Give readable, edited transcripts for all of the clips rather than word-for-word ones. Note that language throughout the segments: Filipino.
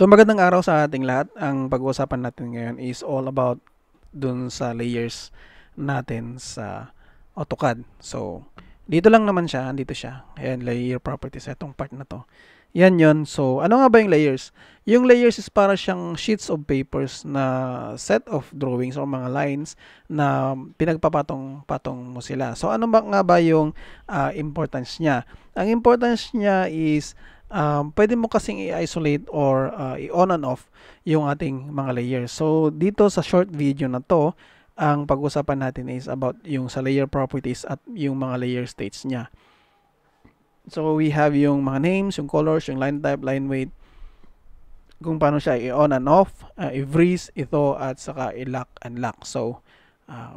So magandang araw sa ating lahat. Ang pag-uusapan natin ngayon is all about dun sa layers natin sa AutoCAD. So dito lang naman siya, dito siya. Ayan, layer properties, itong part na to. Yan yon. So ano nga ba yung layers? Yung layers is para siyang sheets of papers na set of drawings or mga lines na pinagpapatong-patong mo sila. So ano ba nga ba yung importance niya? Ang importance niya is pwede mo kasing i-isolate or i-on and off yung ating mga layers. So, dito sa short video na to, ang pag-usapan natin is about yung sa layer properties at yung mga layer states niya. So, we have yung mga names, yung colors, yung line type, line weight, kung paano siya i-on and off, i-freeze, ito, at saka i-lock and lock. So,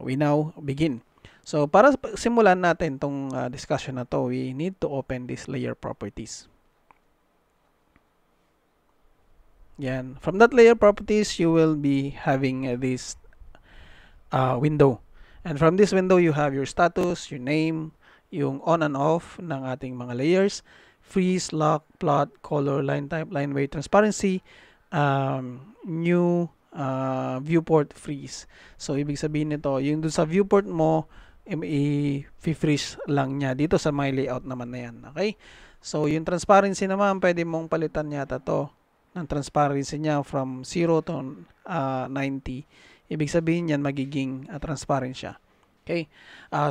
we now begin. So, para simulan natin tong discussion na to, we need to open this layer properties. Yan. From that layer properties, you will be having this window. And from this window, you have your status, your name, yung on and off ng ating mga layers, freeze, lock, plot, color, line type, line weight, transparency, new viewport, freeze. So, ibig sabihin nito, yung dun sa viewport mo, i-freeze lang niya dito sa my layout naman na yan. Okay? So, yung transparency naman, pwede mong palitan yata to ng transparency niya from 0 to 90. Ibig sabihin yan, magiging transparent siya. Okay?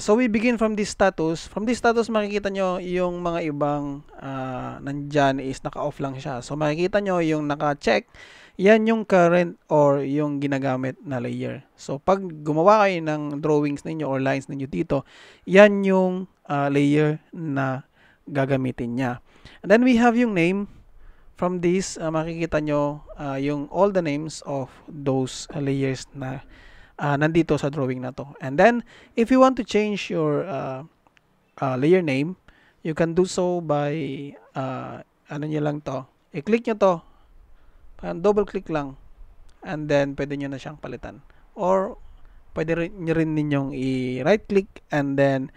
So, we begin from this status. From this status, makikita nyo yung mga ibang nandyan is naka-off lang siya. So, makikita nyo yung naka-check. Yan yung current or yung ginagamit na layer. So, pag gumawa kayo ng drawings ninyo or lines ninyo dito, yan yung layer na gagamitin niya. And then, we have yung name. From this, makikita nyo yung all the names of those layers na nandito sa drawing na to. And then, if you want to change your layer name, you can do so by, ano nyo lang to, i-click nyo to, double click lang, and then pwede nyo na siyang palitan. Or, pwede rin ninyong i-right click and then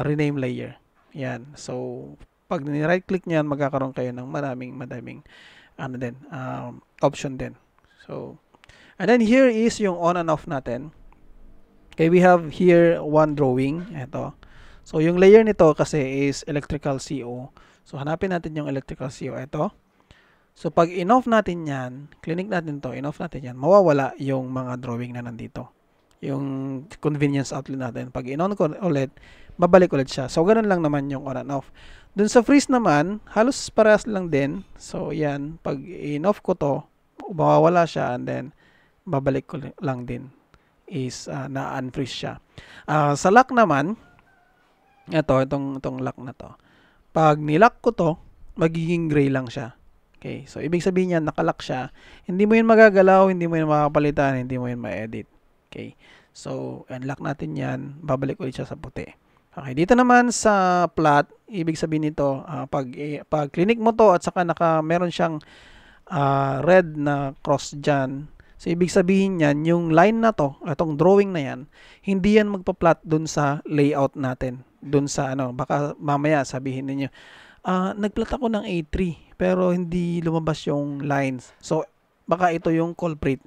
rename layer. Yan. So, pag ni-right click niyan, magkakaroon kayo ng madaming ano din, option din. So, and then here is yung on and off natin. Okay, we have here one drawing. Ito. So, yung layer nito kasi is electrical CO. So, hanapin natin yung electrical CO. Ito. So, pag in-off natin yan, click natin to, in-off natin yan, mawawala yung mga drawing na nandito. Yung convenience outlet natin. Pag in-on ko ulit, babalik ulit siya. So, ganun lang naman yung on and off. Dun sa freeze naman, halos parehas lang din. So, yan. Pag in-off ko to, mawawala siya and then babalik ko lang din is na-unfreeze siya. Sa lock naman, itong lock na to. Pag nilock ko to, magiging gray lang siya. Okay. So, ibig sabihin niya, nakalock siya. Hindi mo yun magagalaw, hindi mo yun makapalitan, hindi mo yun ma-edit. Okay. So, unlock natin yan. Babalik ulit siya sa puti. Okay, dito naman sa plot, ibig sabihin nito, pag click mo to at saka meron siyang red na cross dyan, so ibig sabihin yan, yung line na to, itong drawing na yan, hindi yan magpa-plot dun sa layout natin. Dun sa baka mamaya sabihin niyo nag-plot ako ng A3, pero hindi lumabas yung lines. So, baka ito yung culprit.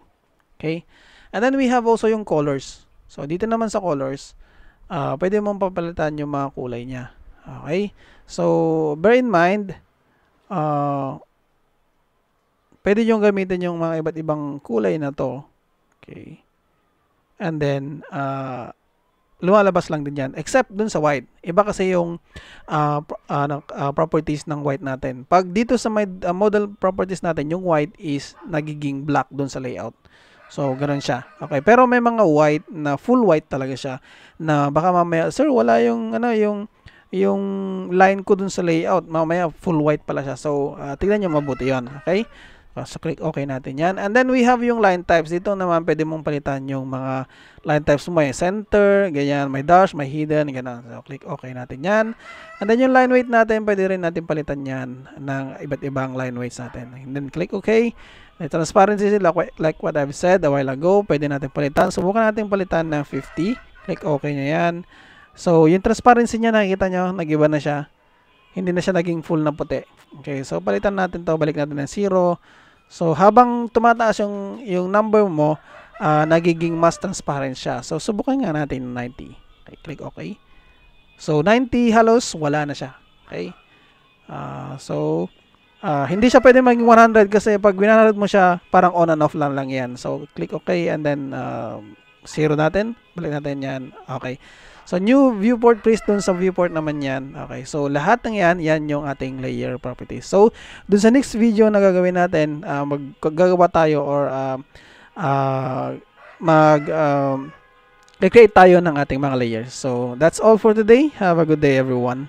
Okay? And then we have also yung colors. So, dito naman sa colors, pwede mong papalitan yung mga kulay niya. Okay? So, bear in mind, pwede nyo gamitin yung mga iba't ibang kulay na to. Okay? And then, lumalabas lang din yan. Except dun sa white. Iba kasi yung properties ng white natin. Pag dito sa model properties natin, yung white is nagiging black dun sa layout. So, ganoon siya. Okay, pero may mga white na full white talaga siya na baka mamaya, sir, wala yung yung line ko dun sa layout. Mamaya full white pala siya. So, tignan niyo mabuti 'yon. Okay? So, click okay natin 'yan. And then we have yung line types. Dito naman pwede mong palitan yung mga line types mo. May center, ganyan, may dash, may hidden, ganun. So, click okay natin 'yan. And then yung line weight natin, pwede rin natin palitan 'yan ng iba't ibang line weights natin. And then click okay. May transparency like what I've said a while ago. Pwede natin palitan. Subukan natin palitan ng 50. Click okay na yan. So, yung transparency niya, nakikita nyo, nag-iba na siya. Hindi na siya naging full na puti. Okay, so palitan natin to. Balik natin ng 0. So, habang tumataas yung number mo, nagiging mas transparent siya. So, subukan nga natin 90. Okay, click OK. So, 90 halos, wala na siya. Okay? Hindi siya pwede maging 100 kasi pag 100 mo siya, parang on and off lang yan. So, click OK and then zero natin. Balik natin yan. Okay. So, new viewport, please dun sa viewport naman yan. Okay. So, lahat ng yan yung ating layer properties. So, dun sa next video na gagawin natin, maggagawa tayo or create tayo ng ating mga layers. So, that's all for today. Have a good day, everyone.